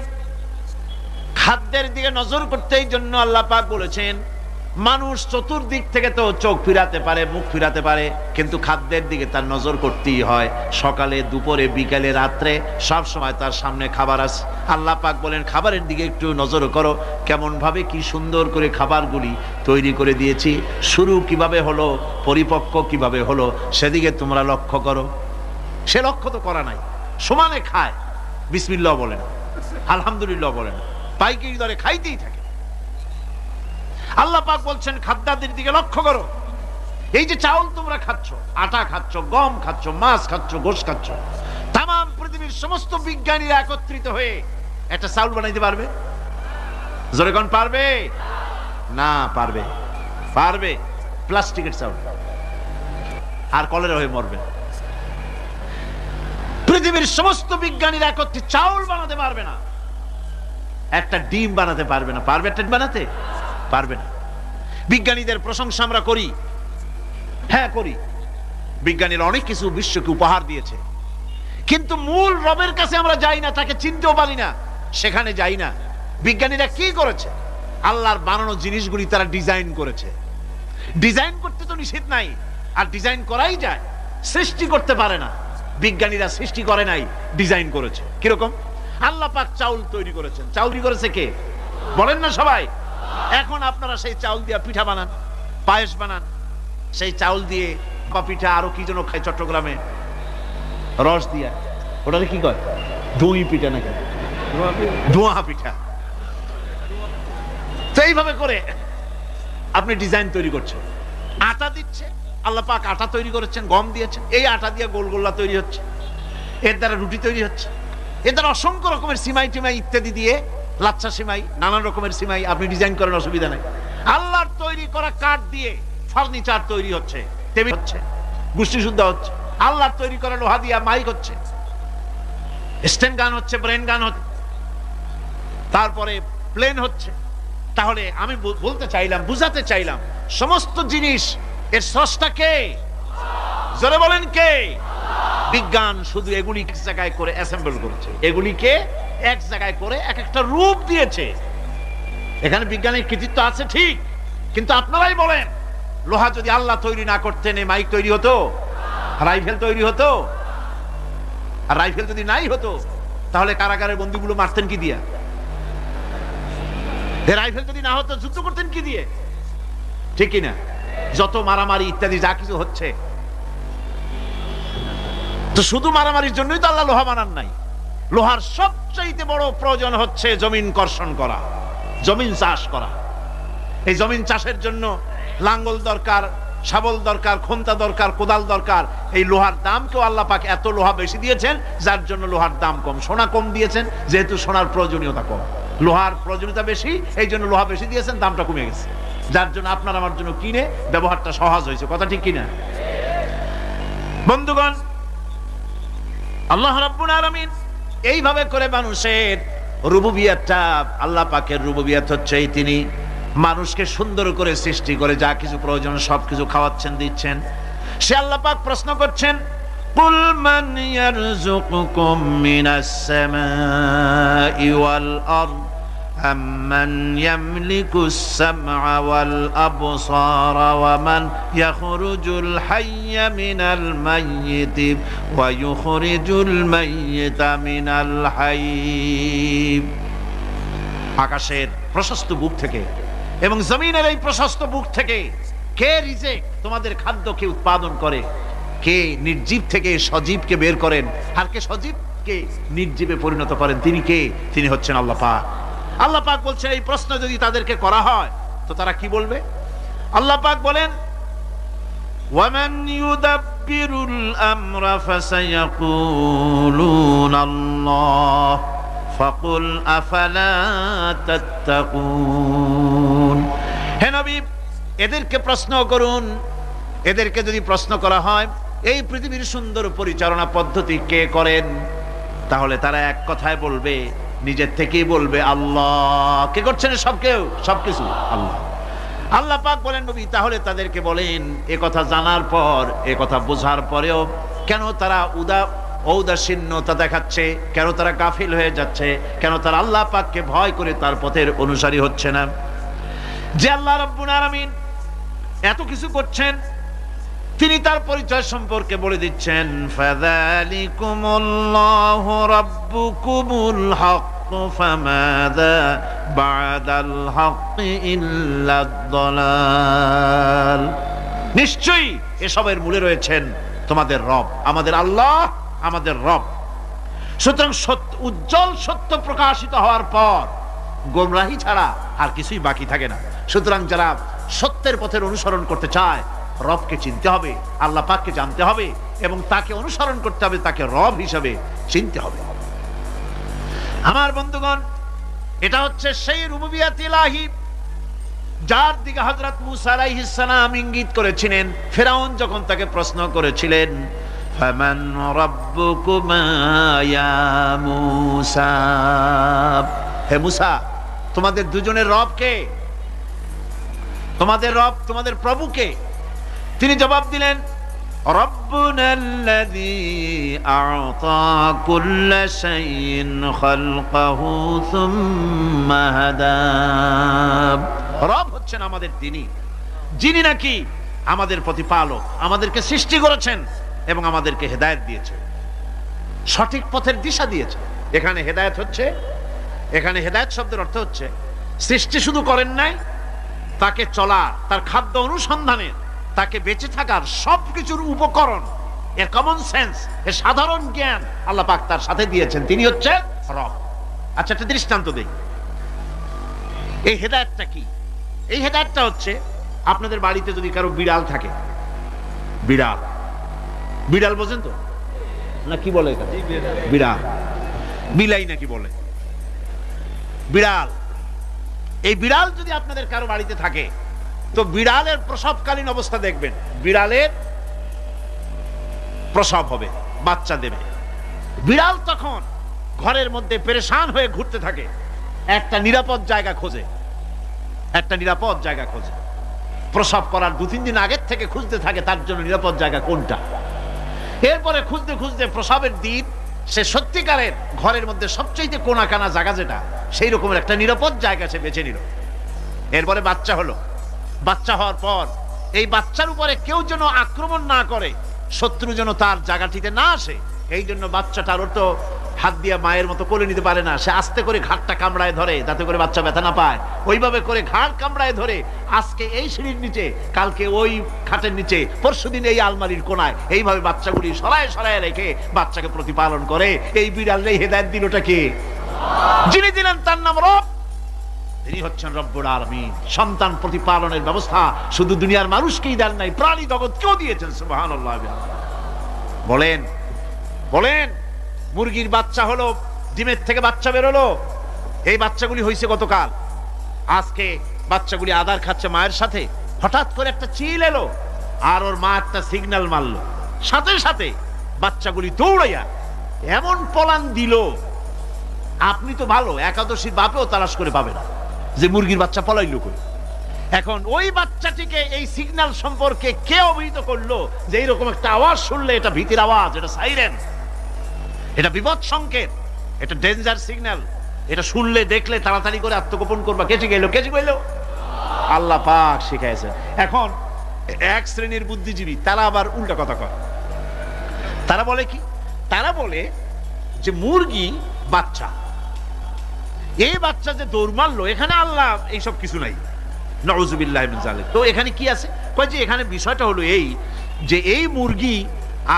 খাদ্যের দিকে নজর করতে এই জন্য আল্লাহ পাক বলেছেন, মানুষ চতুর্দিক থেকে তো চোখ ফিরাতে পারে, মুখ ফিরাতে পারে, কিন্তু খাদ্যের দিকে তার নজর করতেই হয়। সকালে, দুপুরে, বিকালে, রাত্রে সব সময় তার সামনে খাবার আছে। আল্লাহ পাক বলেন, খাবারের দিকে একটু নজর করো, কেমন ভাবে কি সুন্দর করে খাবারগুলি তৈরি করে দিয়েছি, শুরু কিভাবে হলো, পরিপক্ক কিভাবে হলো, সেদিকে তোমরা লক্ষ্য করো। সে লক্ষ্য তো করা নাই, সমানে খায়, বিসমিল্লাহ বলে না, আলহামদুলিল্লাহ বলে না, পাইকারি দরে খাইতেই থাকে। আল্লাহ পাক বলছেন, খাদ্যাদির দিকে লক্ষ্য করো। এই যে চাউল তোমরা খাচ্ছ, আটা খাচ্ছ, গম খাচ্ছ, মাছ খাচ্ছ, গোশ খাচ্ছ, তাম পৃথিবীর সমস্ত বিজ্ঞানীরা একত্রিত হয়ে একটা চাউল বানাইতে পারবে? জোরে কোন পারবে? না পারবে। পারবে প্লাস্টিকের চাউল, আর কলেরা হয়ে মরবে। পৃথিবীর সমস্ত বিজ্ঞানীরা একত্রিত চাউল বানাতে পারবে না, একটা ডিম বানাতে পারবে না। পারবে একটা বানাতে? পারবে না। বিজ্ঞানীদের প্রশংসা আমরা করি, হ্যাঁ করি, বিজ্ঞানীরা অনেক কিছু বিশ্বকে উপহার দিয়েছে, কিন্তু মূল রবের কাছে আমরা যাই না, তাকে চিনতেও পারি না, সেখানে যাই না। বিজ্ঞানীরা কি করেছে? আল্লাহর বানানো জিনিসগুলি তারা ডিজাইন করেছে। ডিজাইন করতে তো নিষেধ নাই, আর ডিজাইন করাই যায়, সৃষ্টি করতে পারে না। বিজ্ঞানীরা সৃষ্টি করে নাই, ডিজাইন করেছে। কিরকম? আল্লাহ পাক চাউল তৈরি করেছেন। চাউল তৈরি করেছে কে? বলেন না সবাই। এখন আপনারা সেই চাউল দিয়ে পিঠা বানান, পায়েস বানান, সেই চাউল দিয়ে পিঠা, আরো কি যেন খায় চট্টগ্রামে, রস দিয়া, ওটাকে কি কয়? দই পিঠা নাকি? ধোঁয়া পিঠা। তো এইভাবে করে আপনি ডিজাইন তৈরি করছেন। আটা দিচ্ছে, আল্লাহ পাক আটা তৈরি করেছেন, গম দিয়েছেন, এই আটা দিয়ে গোলগোল্লা তৈরি হচ্ছে, এর দ্বারা রুটি তৈরি হচ্ছে, এর দ্বারা অসংখ্য রকমের সিমাই টিমাই ইত্যাদি দিয়ে, লাচ্ছা সিমাই, নানান রকমের সিমাই আপনি ডিজাইন করেন, অসুবিধা নাই। আল্লাহর তৈরি করা কাঠ দিয়ে ফার্নিচার তৈরি হচ্ছে, টেবিল হচ্ছে, গুষ্টি শুদ্ধ হচ্ছে। আল্লাহর তৈরি করা লোহা দিয়া মাইক হচ্ছে, স্ট্যান্ড গান হচ্ছে, ব্রেন গান হচ্ছে, তারপরে প্লেন হচ্ছে। তাহলে আমি বলতে চাইলাম, বুঝাতে চাইলাম, সমস্ত জিনিস এর স্রষ্টা কে? জোরে বলেন কে? বিজ্ঞান শুধু এগুলি এক জায়গায় করে অ্যাসেম্বল করেছে, এগুলিকে এক জায়গায় করে এক একটা রূপ দিয়েছে। এখানে বিজ্ঞানের কৃতিত্ব আছে ঠিক, কিন্তু আপনারাই বলেন, লোহা যদি আল্লাহ তৈরি না করতেন, এই মাইক তৈরি হতো? রাইফেল তৈরি হতো? আর রাইফেল যদি নাই হতো, তাহলে কারাগারের বন্দীগুলো মারতেন কি দিয়া? রাইফেল যদি না হতো, যুদ্ধ করতেন কি দিয়ে? ঠিক কিনা? যত মারামারি ইত্যাদি যা কিছু হচ্ছে, তো শুধু মারামারির জন্যই তো আল্লাহ লোহা বানান নাই। লোহার সবচাইতে বড় প্রয়োজন হচ্ছে জমিন কর্ষণ করা, জমিন চাষ করা। এই জমিন চাষের জন্য লাঙ্গল দরকার, শাবল দরকার, খন্তা দরকার, কোদাল দরকার। এই লোহার দাম কেউ আল্লাহ পাক এত লোহা বেশি দিয়েছেন, যার জন্য লোহার দাম কম। সোনা কম দিয়েছেন, যেহেতু সোনার প্রয়োজনীয়তা কম, লোহার প্রয়োজনীয়তা বেশি, এই জন্য লোহা বেশি দিয়েছেন, দামটা কমে গেছে, যার জন্য আপনার আমার জন্য কিনে ব্যবহারটা সহজ হয়েছে। কথা ঠিক কিনা? বন্ধুগণ, আল্লাহ রাব্বুল আলামিন এইভাবে করে মানুষের রুবুবিয়াতটা, আল্লাহ পাকের রুবুবিয়াত হচ্ছে তিনি মানুষকে সুন্দর করে সৃষ্টি করে যা কিছু প্রয়োজন সবকিছু খাওয়াচ্ছেন, দিচ্ছেন। সে আল্লাহ পাক প্রশ্ন করছেন, কুল মান ইয়ারযুকুকুম মিনাস সামাই ওয়াল আরদ আম্মান ইয়ামলিকুস সামআ ওয়াল আবসারা ওয়া মান ইয়াখরুজুল হাইয়্যা মিনাল মাইয়িতি ওয়া ইউখরিজুল মাইয়িতা মিনাল হাইয়্য। আকাশের প্রশস্ত বুক থেকে এবং জমিনের এই প্রশস্ত বুক থেকে কে রিজেক, তোমাদের খাদ্যকে উৎপাদন করে? কে নির্জীব থেকে সজীবকে বের করেন, আর কে সজীবকে নির্জীবে পরিণত করেন? তিনি কে? তিনি হচ্ছেন আল্লাহ পাক। আল্লাহ পাক বলছেন, এই প্রশ্ন যদি তাদেরকে করা হয় তো তারা কি বলবে? আল্লাহ পাক বলেন, ওয়ামান ইউদাব্বিরুল আমরা ফাসায়াকুলুনাল্লাহ ফাকুল আফালা তাত্তাকুন। হে নবী, এদেরকে প্রশ্ন করুন। এদেরকে যদি প্রশ্ন করা হয় এই পৃথিবীর সুন্দর পরিচালনা পদ্ধতি কে করেন, তাহলে তারা এক কথায় বলবে, নিজের থেকেই বলবে আল্লাহ। কে করছেন সবকিছু? আল্লাহ। আল্লাহ পাক বলেন, নবী তাহলে তাদেরকে বলেন, এ কথা জানার পর, এ কথা বোঝার পরেও কেন তারা ঔদাসীন্যতা দেখাচ্ছে, কেন তারা গাফিল হয়ে যাচ্ছে, কেন তারা আল্লাহ পাককে ভয় করে তার পথের অনুসারী হচ্ছে না? যে আল্লাহ রাব্বুল আলামিন এত কিছু করছেন, তিনি তার পরিচয় সম্পর্কে বলে দিচ্ছেন, ফাযালিকুমুল্লাহু রাব্বুকুমুল হক ফামাযা বা'দাল হক্কি ইল্লাদ দালাল। নিশ্চয়ই এসবের মূলে রয়েছেন তোমাদের রব, আমাদের আল্লাহ, আমাদের রব। সুতরাং উজ্জ্বল সত্য প্রকাশিত হওয়ার পর গোমরাহি ছাড়া আর কিছুই বাকি থাকে না। সুতরাং যারা সত্যের পথের অনুসরণ করতে চায়, রবকে চিনতে হবে, আল্লাহ পাককে জানতে হবে এবং তাকে অনুসরণ করতে হবে, তাকে রব হিসাবে চিনতে হবে। আমার বন্ধুগণ, এটা হচ্ছে সেই রুবুবিয়াত ইলাহি যার দিকে হযরত মূসা আলাইহিস সালাম ইঙ্গিত করেছিলেন ফেরাউন যখন তাকে প্রশ্ন করেছিলেন, ফামান রাব্বুকুমা ইয়া মূসা। হে মূসা, তোমাদের দুজনের রব কে? তোমাদের রব, তোমাদের প্রভু কে? তিনি জবাব দিলেন, রব্বুনাল্লাযী আ'তা কুল্লা শাইইন খালকাহু সুম্মা হাদা। রব হচ্ছেন আমাদের যিনি নাকি আমাদের প্রতিপালক, আমাদেরকে সৃষ্টি করেছেন এবং আমাদেরকে হেদায়েত দিয়েছেন, সঠিক পথের দিশা দিয়েছেন। এখানে হেদায়েত শব্দের অর্থ হচ্ছে সৃষ্টি শুধু করেন নাই, তাকে চলা, তার খাদ্য অনুসন্ধানের, তাকে বেঁচে থাকার সবকিছুর উপকরণ, এর কমন সেন্স, এর সাধারণ জ্ঞান আল্লাহ পাক তার সাথে দিয়েছেন। তিনি হচ্ছেন রব। আচ্ছা, একটা দৃষ্টান্ত দেই। এই হেদায়েতটা কি? এই হেদায়েতটা হচ্ছে, আপনাদের বাড়িতে যদি কারো বিড়াল থাকে, বিড়াল বোঝেন তো না? কি বলে বিড়াল, বিলাই নাকি বলে? বিড়াল। এই বিড়াল যদি আপনাদের কারো বাড়িতে থাকে, তো বিড়ালের প্রসবকালীন অবস্থা দেখবেন। বিড়ালের প্রসব হবে, বাচ্চা দেবে। বিড়াল তখন ঘরের মধ্যে পেরেশান হয়ে ঘুরতে থাকে, একটা নিরাপদ জায়গা খোঁজে। প্রসব করার 2-3 দিন আগের থেকে খুঁজতে থাকে তার জন্য নিরাপদ জায়গা কোনটা। এরপরে খুঁজতে খুঁজতে প্রসবের দিন সে সত্যিকারের ঘরের মধ্যে সবচেয়ে কোনা কানা জায়গা যেটা, সেই রকমের একটা নিরাপদ জায়গা সে বেছে নিল। এরপরে বাচ্চা হলো। বাচ্চা হওয়ার পর এই বাচ্চার উপরে কেউ যেন আক্রমণ না করে, শত্রু যেন তার জায়গাটিতে না আসে, এই জন্য বাচ্চাটার তো হাত দিয়ে মায়ের মতো কোলে নিতে পারে না, সে আস্তে করে ঘাটটা কামড়ায় ধরে যাতে করে বাচ্চা ব্যথা না পায়। ওইভাবে করে ঘাড় কামড়ায় ধরে, আজকে এই সিঁড়ির নিচে, কালকে ওই খাটের নিচে, পরশুদিন এই আলমারির কোনায়, এইভাবে বাচ্চাগুলি সরায় রেখে বাচ্চাকে প্রতিপালন করে। এই বিড়ালের হেদায়েত দিলটা কে? যিনি দিলেন তার নাম রব। তিনি হচ্ছেন রব্বুল আলামিন। সন্তান প্রতিপালনের ব্যবস্থা শুধু দুনিয়ার মানুষকেই দেন নাই, প্রাণী জগৎকেও দিয়েছেন। সুবহানাল্লাহ। বলেন মুরগির বাচ্চা হলো, ডিমের থেকে বাচ্চা বেরোলো, এই বাচ্চাগুলি হয়েছে গতকাল। আজকে বাচ্চাগুলি আদার খাচ্ছে মায়ের সাথে, হঠাৎ করে একটা চিল এলো আর ওর মা একটা সিগন্যাল মারলো, সাথে সাথে বাচ্চাগুলি দৌড়াইয়া এমন পলান দিল, আপনি তো ভালো একাদশীর বাপেও তালাশ করে পাবে না যে মুরগির বাচ্চা পলাইলো করে। এখন ওই বাচ্চাটিকে এই সিগন্যাল সম্পর্কে কে অবহিত করলো যে এইরকম একটা আওয়াজ শুনলে এটা ভীতির আওয়াজ, এটা সাইরেন, এটা বিপদ সংকেত, এটা ডেঞ্জার সিগন্যাল, এটা শুনলে দেখলে তাড়াতাড়ি করে আত্মগোপন করবা। কে শিখাইলো? আল্লাহ পাক শিখাইছেন। এখন এক শ্রেণীর বুদ্ধিজীবী তারা আবার উল্টা কথা কয়। তারা বলে কি? তারা বলে যে মুরগি বাচ্চা, এই বাচ্চা যে দৌড় মারলো, এখানে আল্লাহ এইসব কিছু নাই, নাউযুবিল্লাহি মিন যালিক। তো এখানে কি আছে? কয় যে এখানে বিষয়টা হলো এই যে এই মুরগি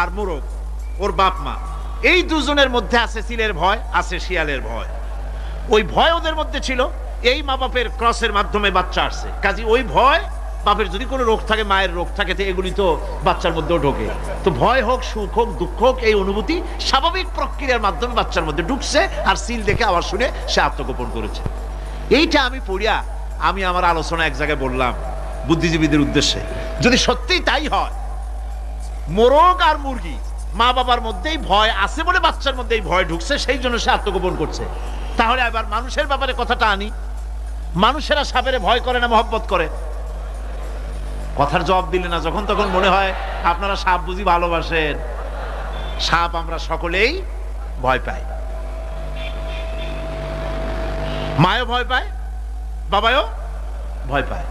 আর মোরগ, ওর বাপ মা, এই দুজনের মধ্যে আছে চিলের ভয়, আছে শিয়ালের ভয়। ওই ভয় ওদের মধ্যে ছিল, এই মা বাপের ক্রসের মাধ্যমে বাচ্চা আসছে, কাজে ওই ভয়, বাপের যদি কোনো রোগ থাকে, মায়ের রোগ থাকে, তো এগুলি তো বাচ্চার মধ্যেও ঢোকে। তো ভয় হোক, সুখ হোক, দুঃখ হোক, এই অনুভূতি স্বাভাবিক প্রক্রিয়ার মাধ্যমে বাচ্চার মধ্যে ঢুকছে, আর সিল দেখে আওয়াজ শুনে সে আত্মগোপন করেছে। এইটা আমি পড়িয়া আমি আমার আলোচনা এক জায়গায় বললাম বুদ্ধিজীবীদের উদ্দেশ্যে, যদি সত্যিই তাই হয়, মোরগ আর মুরগি মা বাবার মধ্যেই ভয় আছে বলে বাচ্চার মধ্যে এই ভয় ঢুকছে, সেই জন্য সে আত্মগোপন করছে, তাহলে আবার মানুষের ব্যাপারে কথাটা আনি। মানুষেরা সাপেরে ভয় করে না মহব্বত করে? কথার জবাব দিলে না, যখন তখন মনে হয় আপনারা সাপ বুঝি ভালোবাসেন। সাপ আমরা সকলেই ভয় পাই, মায়ও ভয় পায়, বাবাও ভয় পায়।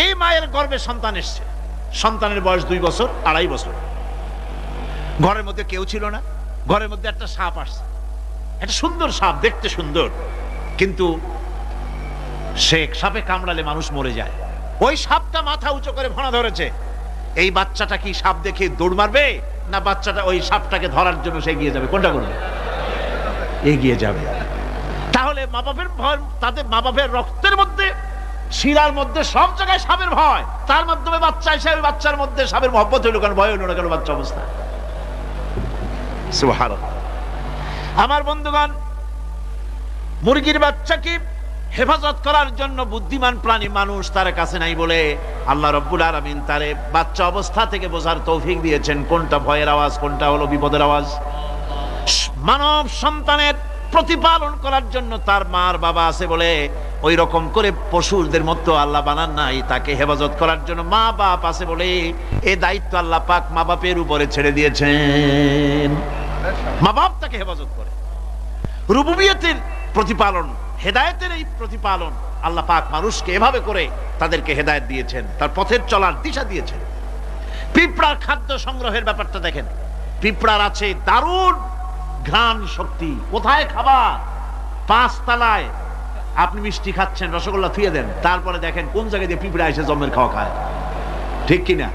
এই মায়ের গর্ভে সন্তান এসছে, সন্তানের বয়স 2 বছর, 2.5 বছর। ঘরের মধ্যে কেউ ছিল না, ঘরের মধ্যে একটা সাপ আসছে, একটা সুন্দর সাপ, দেখতে সুন্দর, কিন্তু সে সাপে কামড়ালে মানুষ মরে যায়। ওই সাপটা মাথা উঁচু করে ভোনা ধরেছে। এই বাচ্চাটা কি সাপ দেখে দৌড় মারবে, না বাচ্চাটা ওই সাপটাকে ধরার জন্য সে এগিয়ে যাবে? কোনটা করবে? এগিয়ে যাবে। তাহলে মা বাপের ভয়, তাদের মা বাপের রক্তের মধ্যে, শিরার মধ্যে সব জায়গায় সাপের ভয়, তার মাধ্যমে বাচ্চা এসে ওই বাচ্চার মধ্যে সাপের মহব্বত হইল কেন, ভয় হইল না কেন বাচ্চা অবস্থা? সুবহানাল্লাহ। আমার বন্ধুগণ, মুরগির বাচ্চাকে হেফাজত করার জন্য বুদ্ধিমান প্রাণী মানুষ তার কাছে নাই বলে আল্লাহ রাব্বুল আলামিন তারে বাচ্চা অবস্থা থেকে বোঝার তৌফিক দিয়েছেন কোনটা ভয়ের আওয়াজ, কোনটা হলো বিপদের আওয়াজ। মানব সন্তানের প্রতিপালন করার জন্য তার মার বাবা আছে বলে ওই রকম করে পশুদের মতো আল্লাহ বানান নাই, তাকে হেফাজত করার জন্য মা বাপ আছে বলে এই দায়িত্ব আল্লাহ পাক মা বাপের উপরে ছেড়ে দিয়েছেন। মা বাপ তাকে হেফাজত করে। রুবুবিয়তের প্রতিপালন, হেদায়েতের এই প্রতিপালন আল্লাহ পাক মানুষকে এভাবে করে তাদেরকে হেদায়েত দিয়েছেন, তার পথের চলার দিশা দিয়েছেন। পিঁপড়ার খাদ্য সংগ্রহের ব্যাপারটা দেখেন, পিঁপড়ার আছে দারুণ ঘ্রাণ শক্তি। কোথায় খাবার? 5 তলায় আপনি মিষ্টি খাচ্ছেন, রসগোল্লা থুয়ে দেন, তারপরে দেখেন কোন জায়গায় দিয়ে পিঁপড়া এসে জমের খাওয়া খায়, ঠিক কিনা?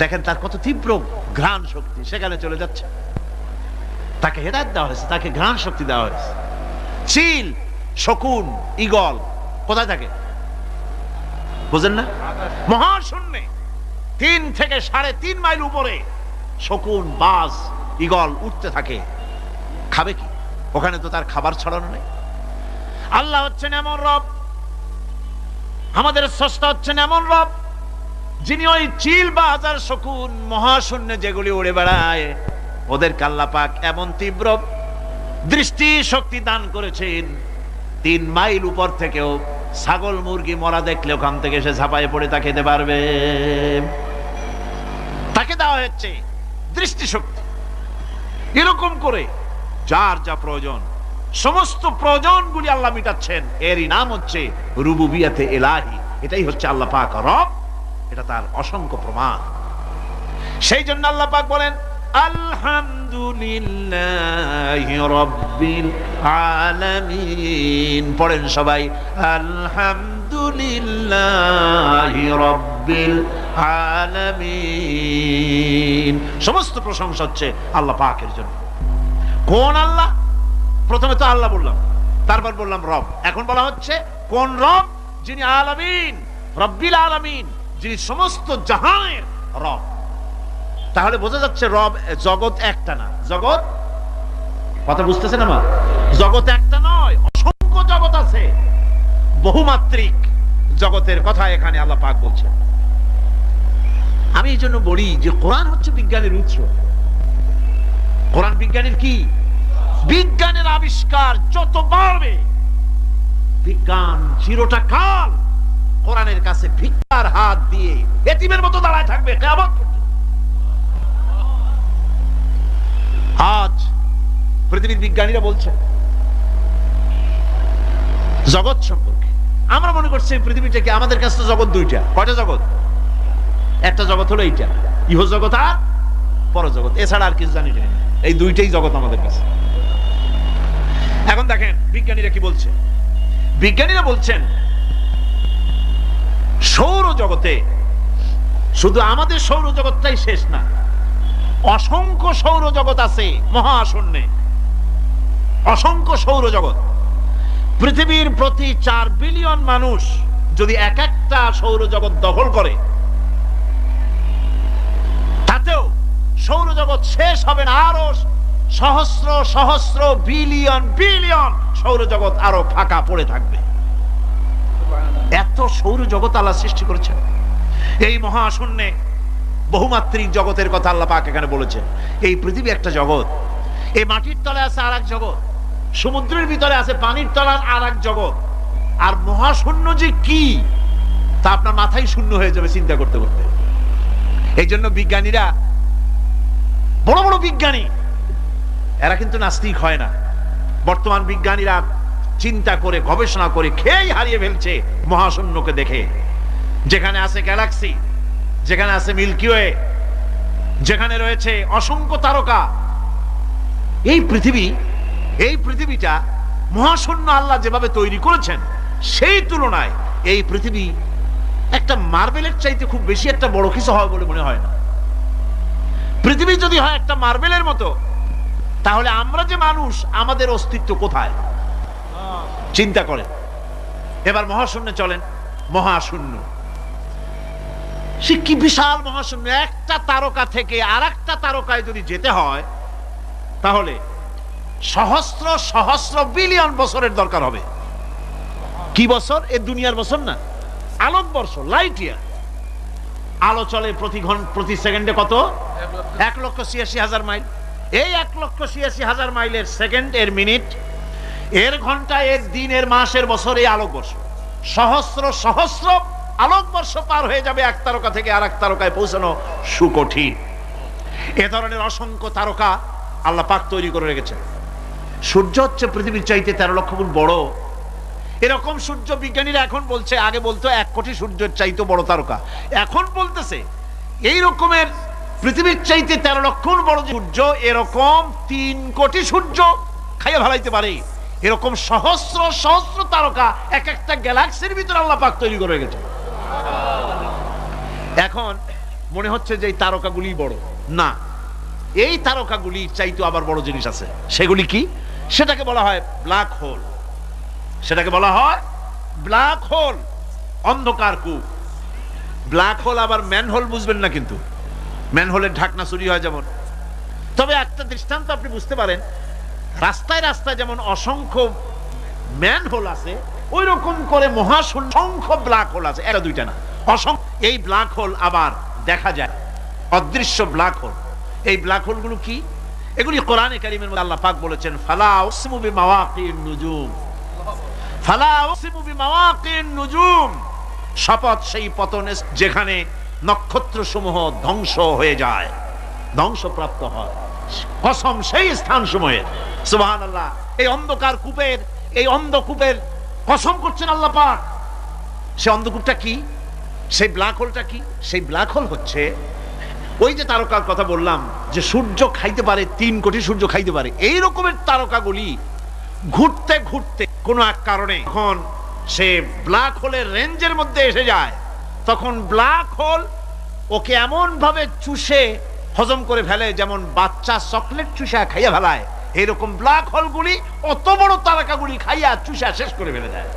দেখেন তার কত তীব্র ঘ্রাণ শক্তি, সেখানে চলে যাচ্ছে। তাকে হেদায়েত দেওয়া হয়েছে, তাকে ঘ্রাণ শক্তি দেওয়া হয়েছে। চিল, শকুন, ঈগল কোথায় থাকে বুঝেন না? মহাশূন্যে 3 থেকে 3.5 মাইল উপরে শকুন, বাজ, ঈগল উঠতে থাকে। খাবে কি? ওখানে তো তার খাবার ছড়ানো নেই। আল্লাহ হচ্ছেন এমন রব, আমাদের স্রষ্টা হচ্ছেন এমন রব, যিনি ওই চিল, বাজ আর শকুন মহাশূন্যে যেগুলি উড়ে বেড়ায় ওদেরকে আল্লাহ পাক এমন তীব্র দৃষ্টি শক্তি দান করেছেন, 3 মাইল উপর থেকেও ছাগল মুরগি মরা দেখলে ওখান থেকে সে ঝাঁপায়ে পড়ে তা খেতে পারবে। তাকে দেওয়া হচ্ছে দৃষ্টি শক্তি। এরকম করে যার যা প্রয়োজন সমস্ত প্রয়োজনগুলি আল্লাহ মিটাচ্ছেন। এরই নাম হচ্ছে রুবুবিয়াতে ইলাহি। এটাই হচ্ছে আল্লাহ পাক রব, এটা তার অসংখ্য প্রমাণ। সেই জন্য আল্লাহ পাক বলেন আলহামদুলিল্লাহি রাব্বিল আলামিন। পড়েন সবাই আলহামদুলিল্লাহি রাব্বিল আলামিন। সমস্ত প্রশংসা হচ্ছে আল্লাহ পাকের জন্য। কোন আল্লাহ? প্রথমে তো আল্লাহ বললাম, তারপর বললাম রব, এখন বলা হচ্ছে কোন রব? যিনি আলামিন, রব্বিল আলামিন, যিনি সমস্ত জাহানের রব। তাহলে বোঝা যাচ্ছে রব, জগৎ একটা না। জগৎ, কথা বুঝতেছেন আমার? জগৎ একটা নয়, অসংখ্য জগৎ আছে, বহুমাত্রিক জগতের কথা এখানে আল্লাহ পাক বলছেন। আমি এই জন্য বলি যে কোরআন হচ্ছে বিজ্ঞানের উৎস। কোরআন বিজ্ঞানের কি? বিজ্ঞানের আবিষ্কার যত বাড়বে, বিজ্ঞান চিরটা কাল কোরআনের কাছে ভিক্ষার হাত দিয়ে এতিমের মতো দাঁড়ায় থাকবে কিয়ামত পর্যন্ত। আজ পৃথিবীর বিজ্ঞানীরা বলছেন জগৎ সম্পর্কে। আমরা মনে করছি পৃথিবীটাকে, আমাদের কাছে তো জগৎ 2টা। কয়টা জগৎ? একটা জগৎ হলো এইটা, ইহ জগৎ আর পরজগৎ, এছাড়া আর কিছু জানি না। এই 2টাই জগৎ আমাদের কাছে। এখন দেখেন বিজ্ঞানীরা কি বলছে। বিজ্ঞানীরা বলছেন সৌরজগতে শুধু আমাদের সৌরজগৎটাই শেষ না, অসংখ্য সৌরজগৎ আছে মহাশূন্যে, অসংখ্য সৌরজগৎ। পৃথিবীর প্রতি 4 বিলিয়ন মানুষ যদি এক একটা সৌরজগৎ দখল করে, তাতেও সৌরজগৎ শেষ হবে না। আরো সহস্র সহস্র বিলিয়ন বিলিয়ন সৌরজগৎ আরো ফাঁকা পড়ে থাকবে। এত সৌরজগৎ আল্লাহ সৃষ্টি করেছেন। এই মহাশূন্যে বহুমাত্রিক জগতের কথা আল্লাহ পাক এখানে বলেছেন। এই পৃথিবী একটা জগৎ, এই মাটির তলে আছে আর এক জগৎ, সমুদ্রের ভিতরে আছে পানির তলার আর এক জগৎ। আর মহাশূন্য যে কি তা আপনার মাথায় শূন্য হয়ে যাবে চিন্তা করতে করতে। এই জন্য বিজ্ঞানীরা, বড় বড় বিজ্ঞানী, এরা কিন্তু নাস্তিক হয় না। বর্তমান বিজ্ঞানীরা চিন্তা করে গবেষণা করে খেয়েই হারিয়ে ফেলছে মহাশূন্যকে দেখে। যেখানে আছে গ্যালাক্সি, যেখানে আছে মিল্কি ওয়ে, যেখানে রয়েছে অসংখ্য তারকা, এই পৃথিবীটা মহাশূন্য আল্লাহ যেভাবে তৈরি করেছেন সেই তুলনায় এই পৃথিবী একটা মার্বেলের চাইতে খুব বেশি একটা বড় কিছু হয় বলে মনে হয় না। পৃথিবী যদি হয় একটা মার্বেলের মতো, তাহলে আমরা যে মানুষ, আমাদের অস্তিত্ব কোথায় চিন্তা করেন। এবার মহাশূন্যে চলেন। মহাশূন্য সে কি বিশাল মহাশূন্য। একটা তারকা থেকে আর একটা তারকায় যদি যেতে হয় তাহলে সহস্র সহস্র বিলিয়ন বছরের দরকার হবে। কি বছর? এ দুনিয়ার বছর না, আলোকবর্ষ, লাইট ইয়ার। আলো চলে প্রতি সেকেন্ডে কত? 1,86,000 মাইল। এই 1,86,000 মাইলের সেকেন্ড, এর মিনিট, এর ঘন্টা, এর দিন, এর মাস, এর বছর, এই আলোকবর্ষ, সহস্র সহস্র আলোকবর্ষ পার হয়ে যাবে এক তারকা থেকে আর এক তারকায় পৌঁছানো সুকঠিন। এ ধরনের অসংখ্য তারকা আল্লাহ পাক তৈরি করে রেখেছেন। সূর্য হচ্ছে পৃথিবীর চাইতে 13 লক্ষ গুণ বড়। এরকম সূর্য বিজ্ঞানীরা এখন বলছে, আগে বলতো 1 কোটি সূর্যের চাইতে বড় তারকা, এখন বলতেছে এই রকমের পৃথিবীর চাইতে 13 লক্ষ গুণ বড় সূর্য, এরকম 3 কোটি সূর্য খাইয়া ফেলাইতে পারে। এরকম সহস্র সহস্র তারকা এক একটা গ্যালাক্সির ভিতরে আল্লাহ পাক তৈরি করে রেখেছে। এখন মনে হচ্ছে যে এই তারকাগুলি বড়, না, এই তারকাগুলির চাইতে আবার বড় জিনিস আছে। সেগুলি কি? সেটাকে বলা হয় ব্ল্যাক হোল। সেটাকে বলা হয় ব্ল্যাক হোল, অন্ধকার কূপ। ব্ল্যাক হোল আবার ম্যানহোল বুঝবেন না, কিন্তু ম্যানহোলের ঢাকনা চুরি হয় যেমন। তবে একটা দৃষ্টান্ত আপনি বুঝতে পারেন, রাস্তায় রাস্তায় যেমন অসংখ্য ম্যানহোল আছে, ওই রকম করে মহাশূন্য অসংখ্য ব্ল্যাক হোল আছে, এটা দুইটা না, অসংখ্য। এই ব্ল্যাক হোল আবার দেখা যায়, অদৃশ্য ব্ল্যাক হোল। এই ব্ল্যাক হোলগুলো কি? এগুলি কোরআনে কারীমের মধ্যে আল্লাহ পাক বলেছেন, ফালা উকসিমু বিমাওয়াকিন নুজুম, ফালা উকসিমু বিমাওয়াকিন নুজুম, শপথ সেই পতনে যেখানে নক্ষত্র সমূহ ধ্বংস হয়ে যায়, ধ্বংসপ্রাপ্ত হয়, কসম সেই স্থান সমূহের। সুবহানাল্লাহ। এই অন্ধকার কূপের, এই অন্ধকূপের কসম করছেন আল্লাহ পাক। সে অন্ধকূপটা কি? সেই ব্ল্যাক হোলটা কি? সেই ব্ল্যাক হোল হচ্ছে ওই যে তারকার কথা বললাম যে সূর্য খাইতে পারে, 3 কোটি সূর্য খাইতে পারে, এই রকমের তারকাগুলি ঘুরতে ঘুরতে কোন এক কারণে যখন সে ব্ল্যাক হোলের রেঞ্জের মধ্যে এসে যায়, তখন ব্ল্যাক হোল ওকে এমন ভাবে চুষে হজম করে ফেলে যেমন বাচ্চা চকলেট চুষা খাইয়া ফেলায়, এরকম ব্ল্যাক হোলগুলি অত বড় তারকাগুলি খাইয়া চুষা শেষ করে ফেলে দেয়।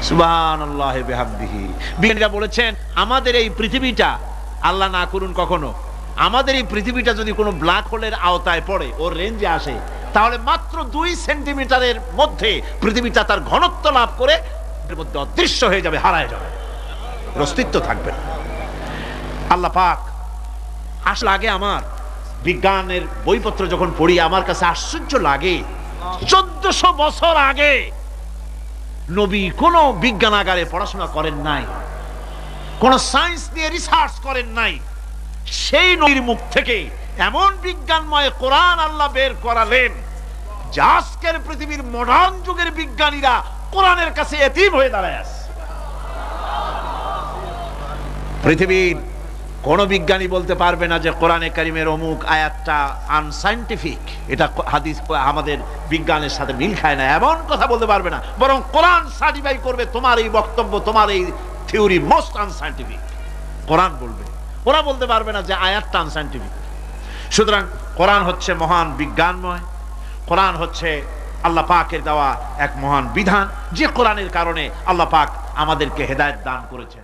সুবহানাল্লাহ বিহামদিহি। বিজ্ঞানীরা বলেছেন আমাদের এই পৃথিবীটা, আল্লাহ না করুন কখনো, আমাদের এই পৃথিবীটা যদি কোনো ব্ল্যাক হোলের আওতায় পড়ে, ওর রেঞ্জে আসে, তাহলে মাত্র 2 সেন্টিমিটারের মধ্যে পৃথিবীটা তার ঘনত্ব লাভ করে এর মধ্যে অদৃশ্য হয়ে যাবে, হারায় যাবে, অস্তিত্ব থাকবে না। আল্লাহ পাক আসলে আগে আমার বিজ্ঞানের বইপত্র যখন পড়ি আমার কাছে আশ্চর্য লাগে, 1400 বছর আগে নবী কোনো বিজ্ঞানাগারে পড়াশোনা করেন নাই, কোন সায়েন্স নিয়ে রিসার্চ করেন নাই, সেই নবীর মুখ থেকে এমন বিজ্ঞানময় কোরআন আল্লাহ বের করালেন যে আজকের পৃথিবীর মডার্ন যুগের বিজ্ঞানীরা কোরআনের কাছে এতিম হয়ে দাঁড়ায় আছে। পৃথিবীর কোন বিজ্ঞানী বলতে পারবে না যে কোরআনে কারিমের অমুক আয়াতটা আনসাইন্টিফিক, এটা হাদিস আমাদের বিজ্ঞানের সাথে মিল খায় না, এমন কথা বলতে পারবে না। বরং কোরআন সার্টিফাই করবে তোমার এই বক্তব্য, তোমার এই থিওরি মোস্ট আনসাইন্টিফিক, কোরআন বলবে। ওরা বলতে পারবে না যে আয়াতটা আনসাইন্টিফিক। সুতরাং কোরআন হচ্ছে মহান বিজ্ঞানময়, কোরআন হচ্ছে আল্লাহ পাকের দেওয়া এক মহান বিধান, যে কোরআনের কারণে আল্লাহ পাক আমাদেরকে হেদায়েত দান করেছেন।